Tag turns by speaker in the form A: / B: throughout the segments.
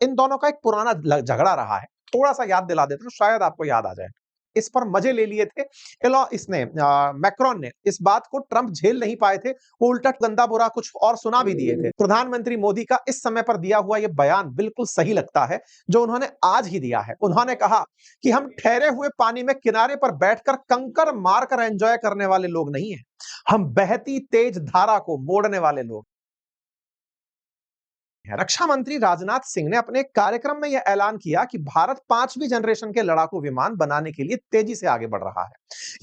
A: इन दोनों का एक पुराना झगड़ा रहा है। थोड़ा सा याद दिला देता हूं, शायद आपको याद आ जाए। इस पर मजे ले लिए थे मैक्रोन ने। इस बात को ट्रंप झेल नहीं पाए थे, वो उल्टा गंदा बुरा कुछ और सुना भी दिए थे। प्रधानमंत्री मोदी का इस समय पर दिया हुआ ये बयान बिल्कुल सही लगता है, जो उन्होंने आज ही दिया है। उन्होंने कहा कि हम ठहरे हुए पानी में किनारे पर बैठकर कंकर मारकर एंजॉय करने वाले लोग नहीं हैं, हम बहती तेज धारा को मोड़ने वाले लोग। रक्षा मंत्री राजनाथ सिंह ने अपने कार्यक्रम में यह ऐलान किया कि भारत 5वीं जनरेशन के लड़ाकू विमान बनाने के लिए तेजी से आगे बढ़ रहा है।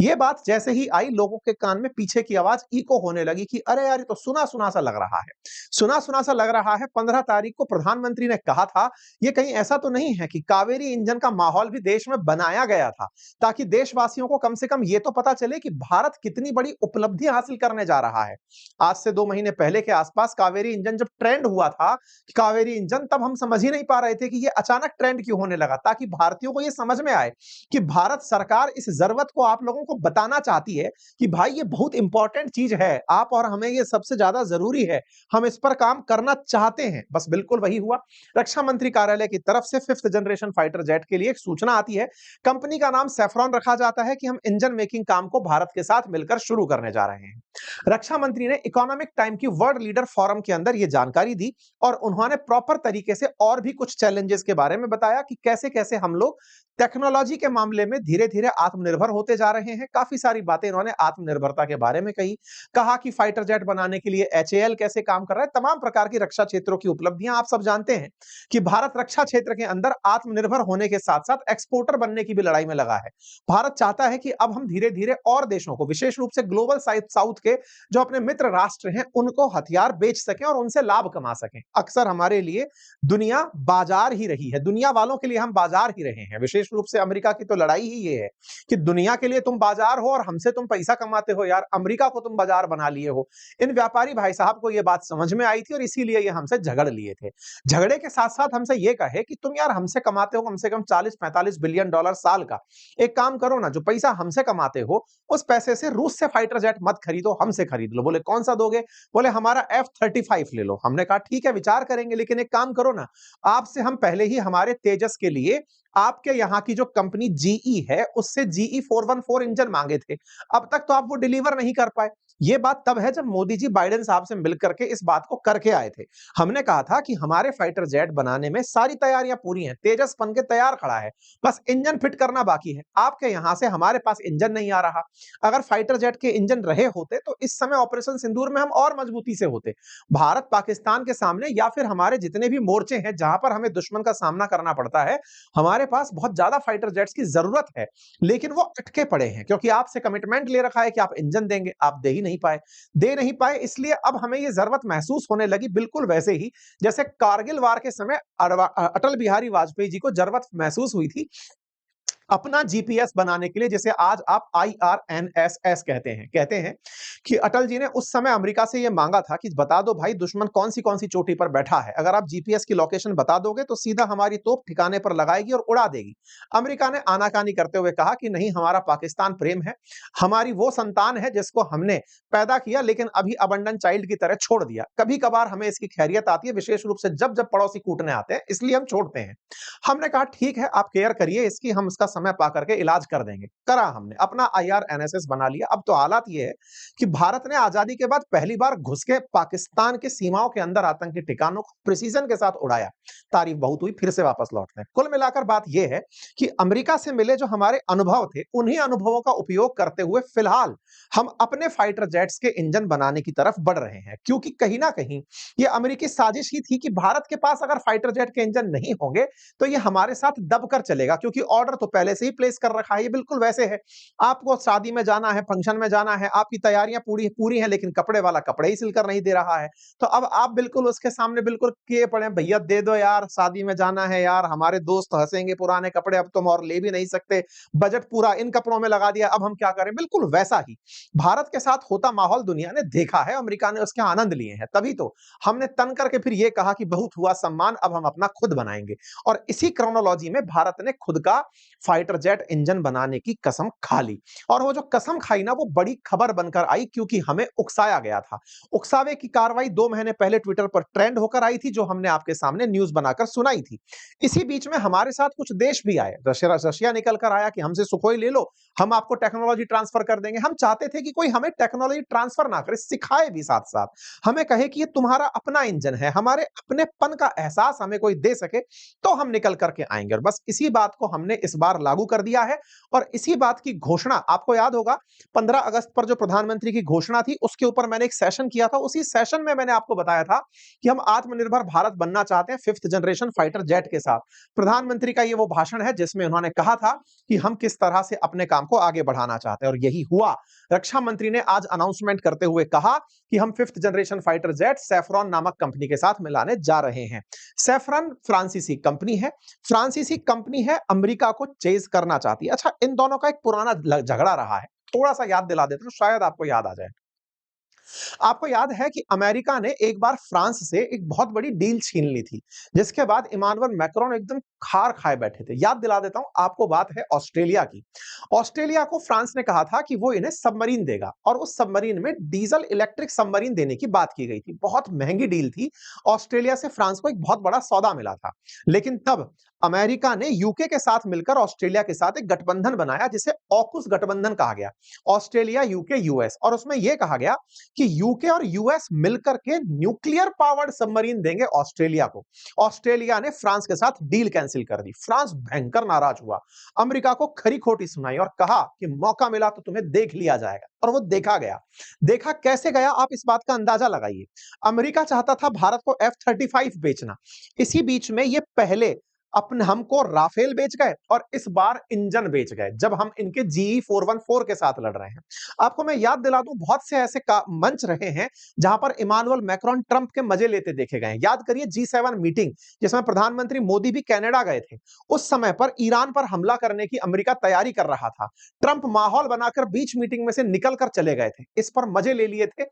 A: यह बात जैसे ही आई, लोगों के कान में पीछे की आवाज इको होने लगी कि अरे यार, ये तो सुना सुना सा लग रहा है, सुना सुना सा लग रहा है। 15 तारीख को प्रधानमंत्री ने कहा था, ये कहीं ऐसा तो नहीं है कि कावेरी इंजन का माहौल भी देश में बनाया गया था, ताकि देशवासियों को कम से कम ये तो पता चले कि भारत कितनी बड़ी उपलब्धि हासिल करने जा रहा है। आज से 2 महीने पहले के आसपास कावेरी इंजन जब ट्रेंड हुआ था, कावेरी इंजन, तब हम समझ ही नहीं पा रहे थे कि ये अचानक ट्रेंड क्यों होने लगा, ताकि भारतीयों को ये समझ में आए कि भारत सरकार इस जरूरत को आप लोगों को बताना चाहती है कि भाई ये बहुत इंपॉर्टेंट चीज है, आप और हमें ये सबसे ज्यादा जरूरी है, हम इस पर काम करना चाहते हैं। बस बिल्कुल वही हुआ। रक्षा मंत्री कार्यालय की तरफ से 5th जनरेशन फाइटर जेट के लिए एक सूचना आती है। कंपनी का नाम सैफरॉन रखा जाता है कि हम इंजन मेकिंग काम को भारत के साथ मिलकर शुरू करने जा रहे हैं। रक्षा मंत्री ने इकोनॉमिक टाइम की वर्ल्ड लीडर फोरम के अंदर यह जानकारी दी, और उन्होंने प्रॉपर तरीके से और भी कुछ चैलेंजेस के बारे में बताया कि कैसे कैसे हम लोग टेक्नोलॉजी के मामले में धीरे धीरे आत्मनिर्भर होते जा रहे हैं। काफी सारी बातें इन्होंने आत्मनिर्भरता के बारे में कही, कहा कि फाइटर जेट बनाने के लिए HAL कैसे काम कर रहा है, तमाम प्रकार की रक्षा क्षेत्रों की उपलब्धियां। आप सब जानते हैं कि भारत रक्षा क्षेत्र के अंदर आत्मनिर्भर होने के साथ साथ एक्सपोर्टर बनने की भी लड़ाई में लगा है। भारत चाहता है कि अब हम धीरे धीरे और देशों को, विशेष रूप से ग्लोबल साउथ के जो अपने मित्र राष्ट्र हैं, उनको हथियार बेच सकें और उनसे लाभ कमा सकें। अक्सर हमारे लिए दुनिया बाजार ही रही है, दुनिया वालों के लिए हम बाजार ही रहे हैं। विशेष रूप से अमेरिका की तो लड़ाई ही ये है कि दुनिया के लिए तुम बाजार हो और हमसे तुम पैसा कमाते हो। यार, अमेरिका को तुम बाजार बना लिए हो। इन व्यापारी भाई साहब को यह बात समझ में आई थी और इसीलिए ये हमसे झगड़ लिए थे। झगड़े के साथ साथ हमसे ये कहे कि तुम यार हमसे कमाते हो कम से कम 40-45 बिलियन डॉलर साल का, एक काम करो ना, जो पैसा हमसे कमाते हो उस पैसे से रूस से फाइटर जेट मत खरीदो, हमसे खरीद लो। बोले कौन सा दोगे? बोले हमारा F-35 ले लो। हमने कहा ठीक है, विचार करेंगे, लेकिन एक काम करो ना, आपसे हम पहले ही हमारे तेजस के लिए आपके यहां की जो कंपनी GE है उससे GE414 इंजन मांगे थे, अब तक तो आप वो डिलीवर नहीं कर पाए। ये बात तब है जब मोदी जी बाइडेन साहब से मिलकर के इस बात को करके आए थे। हमने कहा था कि हमारे फाइटर जेट बनाने में सारी तैयारियां पूरी हैं, तेजस बन के तैयार खड़ा है, बस इंजन फिट करना बाकी है। आपके यहां से हमारे पास इंजन नहीं आ रहा। अगर फाइटर जेट के इंजन रहे होते तो इस समय ऑपरेशन सिंदूर में हम और मजबूती से होते। भारत पाकिस्तान के सामने या फिर हमारे जितने भी मोर्चे हैं जहां पर हमें दुश्मन का सामना करना पड़ता है, हमारे पास बहुत ज्यादा फाइटर जेट्स की जरूरत है, लेकिन वो अटके पड़े हैं क्योंकि आपसे कमिटमेंट ले रखा है कि आप इंजन देंगे, आप दे नहीं पाए। इसलिए अब हमें ये जरूरत महसूस होने लगी, बिल्कुल वैसे ही जैसे कारगिल वार के समय अटल बिहारी वाजपेयी जी को जरूरत महसूस हुई थी अपना GPS बनाने के लिए, जिसे आज आप IRNSS कहते हैं कि अटल जी ने उस समय अमेरिका से यह मांगा था कि बता दो भाई दुश्मन कौन सी चोटी पर बैठा है, अगर आप GPS की लोकेशन बता दोगे तो सीधा हमारी तोप ठिकाने पर लगाएगी और उड़ा देगी। अमेरिका ने आनाकानी करते हुए कहा कि नहीं, हमारा पाकिस्तान प्रेम है, हमारी वो संतान है जिसको हमने पैदा किया लेकिन अभी अबंडन चाइल्ड की तरह छोड़ दिया। कभी कभार हमें इसकी खैरियत आती है, विशेष रूप से जब जब पड़ोसी कूटने आते हैं, इसलिए हम छोड़ते हैं। हमने कहा ठीक है, आप केयर करिए इसकी, हम इसका समय पा करके इलाज कर देंगे। करा, हमने अपना IRNSS बना लिया। अब तो हालात ये है कि भारत ने आजादी के बाद पहली बार घुस के पाकिस्तान की सीमाओं के अंदर आतंकी ठिकानों को प्रिसीजन के साथ उड़ाया। तारीफ बहुत हुई, फिर से वापस लौटते हैं। कुल मिलाकर बात यह है कि अमेरिका से मिले जो हमारे अनुभव थे, उन्हीं अनुभवों का उपयोग करते हुए फिलहाल हम अपने फाइटर जेट्स के इंजन बनाने की तरफ बढ़ रहे हैं, क्योंकि कहीं ना कहीं यह अमेरिकी साजिश ही थी कि भारत के पास अगर फाइटर जेट के इंजन नहीं होंगे तो ये हमारे साथ दबकर चलेगा, क्योंकि ऑर्डर तो पहले से ही प्लेस कर रखा है। ये बिल्कुल वैसे है, आपको शादी में जाना है, फंक्शन में जाना है, आपकी तैयारियां पूरी पूरी हैं, लेकिन कपड़े वाला कपड़े ही सिलकर नहीं दे रहा है, तो अब आप बिल्कुल उसके सामने बिल्कुल किए पड़े, भैया दे दो यार, शादी में जाना है यार, हमारे दोस्त हंसेंगे, पुराने कपड़े अब तुम और ले भी नहीं सकते, बजट पूरा इन कपड़ों में लगा दिया, अब हम क्या करें। बिल्कुल वैसा ही भारत के साथ होता माहौल दुनिया ने देखा है, अमेरिका ने उसके आनंद लिए हैं, तभी तो हमने तन करके फिर ये कहा कि बहुत हुआ सम्मान, अब हम अपना खुद बनाएंगे। और इसी क्रोनोलॉजी में भारत ने खुद का फाइटर जेट इंजन बनाने की कसम खा ली। और वो जो कसम खाई ना, वो बड़ी खबर बनकर आई, क्योंकि हमें उकसाया गया था। उकसावे की कार्रवाई 2 महीने पहले ट्विटर पर ट्रेंड होकर आई थी, जो हमने आपके सामने न्यूज़ बनाकर सुनाई थी। इसी बीच में हमारे साथ कुछ देश भी आए। रशिया निकल कर आया कि हमसे सुखोई ले लो, हम आपको टेक्नोलॉजी ट्रांसफर कर देंगे। हम चाहते थे कि कोई हमें टेक्नोलॉजी ट्रांसफर ना करे, सिखाए भी साथ-साथ। हमें कहे कि ये तुम्हारा अपना इंजन है, हमारे अपनेपन का एहसास हमें कोई दे सके, तो हम निकल करके आएंगे। और बस इसी बात को हमने इस बार लागू कर दिया है। और इसी बात की घोषणा, आपको याद होगा 15 अगस्त पर जो प्रधानमंत्री की घोषणा थी, उसके ऊपर मैंने एक सेशन किया था। उसी सेशन में मैंने आपको बताया था कि हम आत्मनिर्भर भारत बनना चाहते हैं 5th जनरेशन फाइटर जेट के साथ। प्रधानमंत्री का ये वो भाषण है जिसमें उन्होंने कहा था कि हम किस तरह से अपने काम को आगे बढ़ाना चाहते हैं, और यही हुआ। रक्षा मंत्री ने आज अनाउंसमेंट करते हुए कहा कि हम 5th generation fighter jet saffron नामक कंपनी के साथ मिलाने जा रहे हैं। सैफरॉन फ्रांसीसी कंपनी है। फ्रांसीसी कंपनी है, अमेरिका को चेज करना चाहती है। अच्छा, इन दोनों का एक पुराना झगड़ा रहा है, थोड़ा सा याद दिला देता हूं, शायद आपको याद आ जाए। आपको याद है कि अमेरिका ने एक बार फ्रांस से एक बहुत बड़ी डील छीन ली थी, जिसके बाद इमानुएल मैक्रोन एकदम खार खाए बैठे थे। याद दिला देता हूं आपको, बात है ऑस्ट्रेलिया की। ऑस्ट्रेलिया को फ्रांस ने कहा था कि वो इन्हें सबमरीन देगा, और उस सबमरीन में डीजल इलेक्ट्रिक सबमरीन देने की बात की गई थी। बहुत महंगी डील थी। ऑस्ट्रेलिया से फ्रांस को एक बहुत बड़ा सौदा मिला था। लेकिन तब अमेरिका ने यूके के साथ मिलकर ऑस्ट्रेलिया के साथ एक गठबंधन बनाया, जिसे ऑकुस गठबंधन कहा गया। Australia, UK, US. और उसमें यह कहा गया कि यूके और यूएस मिलकर के न्यूक्लियर पावर्ड सबमरीन देंगे ऑस्ट्रेलिया को। ऑस्ट्रेलिया ने फ्रांस के साथ डील कैंसिल कर दी। फ्रांस भयंकर नाराज हुआ, अमेरिका को खरी खोटी सुनाई और कहा कि मौका मिला तो तुम्हें देख लिया जाएगा। और वो देखा गया। देखा कैसे गया, आप इस बात का अंदाजा लगाइए। अमेरिका चाहता था भारत को F-35 बेचना। इसी बीच में ये पहले अपने हमको राफेल बेच गए, और इस बार इंजन बेच गए, जब हम इनके GE-414 के साथ लड़ रहे हैं। आपको मैं याद दिला दूं, बहुत से ऐसे मंच रहे हैं जहां पर इमानुएल मैक्रोन ट्रंप के मजे लेते देखे गए हैं। याद करिए G7 मीटिंग, जिसमें प्रधानमंत्री मोदी भी कनाडा गए थे। उस समय पर ईरान पर हमला करने की अमेरिका तैयारी कर रहा था। ट्रंप माहौल बनाकर बीच मीटिंग में से निकल कर चले गए थे। इस पर मजे ले लिए थे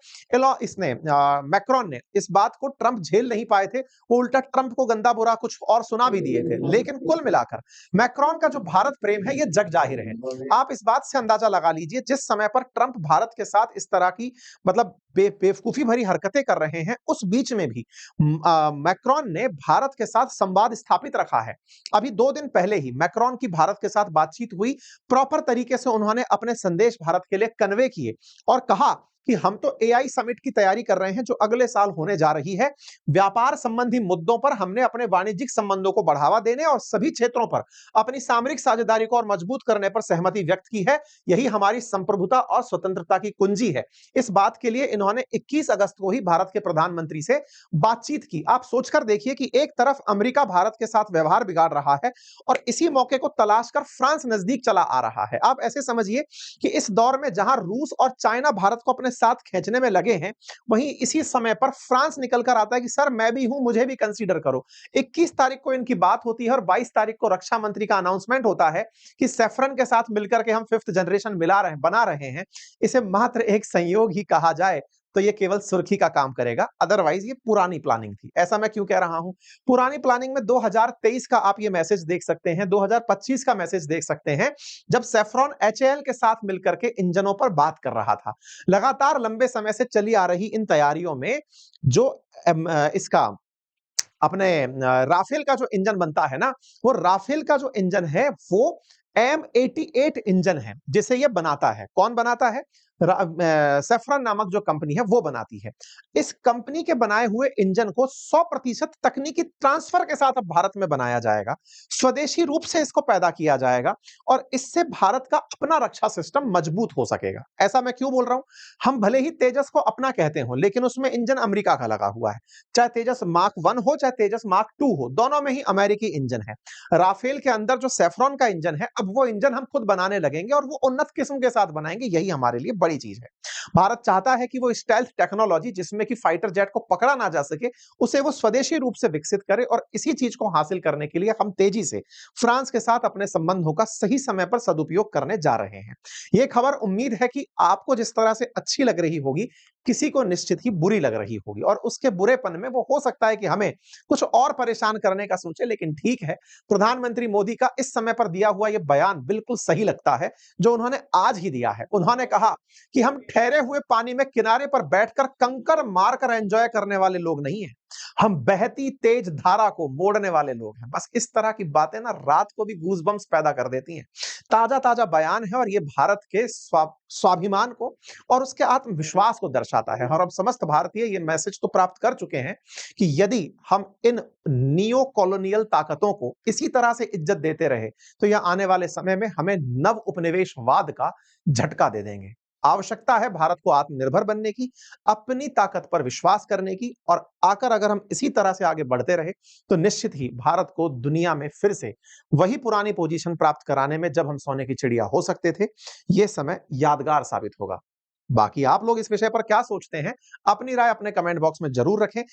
A: मैक्रोन ने। इस बात को ट्रंप झेल नहीं पाए थे, वो उल्टा ट्रंप को गंदा बुरा कुछ और सुना भी दिए थे। लेकिन कुल मिलाकर मैक्रोन का जो भारत प्रेम है, ये जग जाहिर है। आप इस बात से अंदाजा लगा लीजिए, जिस समय पर ट्रंप भारत के साथ इस तरह की मतलब बेवकूफी भरी हरकतें कर रहे हैं, उस बीच में भी मैक्रोन ने भारत के साथ संवाद स्थापित रखा है। अभी 2 दिन पहले ही मैक्रोन की भारत के साथ बातचीत हुई। प्रॉपर तरीके से उन्होंने अपने संदेश भारत के लिए कन्वे किए और कहा कि हम तो एआई समिट की तैयारी कर रहे हैं, जो अगले साल होने जा रही है। व्यापार संबंधी मुद्दों पर हमने अपने वाणिज्यिक संबंधों को बढ़ावा देने और सभी क्षेत्रों पर अपनी सामरिक साझेदारी को और मजबूत करने पर सहमति व्यक्त की है। यही हमारी संप्रभुता और स्वतंत्रता की कुंजी है। इस बात के लिए इन्होंने 21 अगस्त को ही भारत के प्रधानमंत्री से बातचीत की। आप सोचकर देखिए कि एक तरफ अमेरिका भारत के साथ व्यवहार बिगाड़ रहा है, और इसी मौके को तलाश कर फ्रांस नजदीक चला आ रहा है। आप ऐसे समझिए कि इस दौर में जहां रूस और चाइना भारत को अपने साथ खींचने में लगे हैं, वहीं इसी समय पर फ्रांस निकल कर आता है कि सर मैं भी हूं, मुझे भी कंसीडर करो। 21 तारीख को इनकी बात होती है, और 22 तारीख को रक्षा मंत्री का अनाउंसमेंट होता है कि सैफरन के साथ मिलकर के हम 5th जनरेशन बना रहे हैं। इसे मात्र एक संयोग ही कहा जाए तो ये केवल सुर्खी का काम करेगा, अदरवाइज ये पुरानी प्लानिंग थी। ऐसा मैं क्यों कह रहा हूं? पुरानी प्लानिंग में 2023 का आप ये मैसेज देख सकते हैं, 2025 का मैसेज देख सकते हैं, जब सैफरॉन HAL के साथ मिलकर के इंजनों पर बात कर रहा था। लगातार लंबे समय से चली आ रही इन तैयारियों में जो इसका अपने राफेल का जो इंजन बनता है ना, वो राफेल का जो इंजन है वो M88 इंजन है, जिसे ये बनाता है। कौन बनाता है? सैफरन नामक जो कंपनी है वो बनाती है। इस कंपनी के बनाए हुए इंजन को 100% तकनीकी ट्रांसफर के साथ अब भारत में बनाया जाएगा। स्वदेशी रूप से इसको पैदा किया जाएगा, और इससे भारत का अपना रक्षा सिस्टम मजबूत हो सकेगा। ऐसा मैं क्यों बोल रहा हूं? हम भले ही तेजस को अपना कहते हो, लेकिन उसमें इंजन अमेरिका का लगा हुआ है। चाहे तेजस मार्क 1 हो, चाहे तेजस मार्क 2 हो, दोनों में ही अमेरिकी इंजन है। राफेल के अंदर जो सैफरॉन का इंजन है, अब वो इंजन हम खुद बनाने लगेंगे, और वो उन्नत किस्म के साथ बनाएंगे। यही हमारे लिए बड़ी चीज है। भारत चाहता है कि वो स्टेल्थ टेक्नोलॉजी, जिसमें कि फाइटर जेट को पकड़ा ना जा सके, उसे वो स्वदेशी रूप से विकसित करे, और इसी चीज को हासिल करने के लिए हम तेजी से फ्रांस के साथ अपने संबंधों का सही समय पर सदुपयोग करने जा रहे हैं। ये खबर उम्मीद है कि आपको जिस तरह से अच्छी लग रही होगी, किसी को निश्चित ही बुरी लग रही होगी और उसके बुरेपन में वो हो सकता है कि हमें कुछ और परेशान करने का सोचे। लेकिन ठीक है, प्रधानमंत्री मोदी का इस समय पर दिया हुआ यह बयान बिल्कुल सही लगता है, जो उन्होंने आज ही दिया है। उन्होंने कहा कि हम ठहरे हुए पानी में किनारे पर बैठकर कंकर मारकर एंजॉय करने वाले लोग नहीं हैं, हम बहती तेज धारा को मोड़ने वाले लोग हैं। बस इस तरह की बातें ना रात को भी गूज़बम्प्स पैदा कर देती हैं। ताजा-ताजा बयान है और ये भारत के स्वाभिमान को और उसके आत्मविश्वास को दर्शाता है। और अब समस्त भारतीय ये मैसेज तो प्राप्त कर चुके हैं कि यदि हम इन नियो कॉलोनियल ताकतों को इसी तरह से इज्जत देते रहे, तो यह आने वाले समय में हमें नव उपनिवेशवाद का झटका दे देंगे। आवश्यकता है भारत को आत्मनिर्भर बनने की, अपनी ताकत पर विश्वास करने की और अगर हम इसी तरह से आगे बढ़ते रहे, तो निश्चित ही भारत को दुनिया में फिर से वही पुरानी पोजीशन प्राप्त कराने में जब हम सोने की चिड़िया हो सकते थे, ये समय यादगार साबित होगा। बाकी आप लोग इस विषय पर क्या सोचते हैं? अपनी राय अपने कमेंट बॉक्स में जरूर रखें।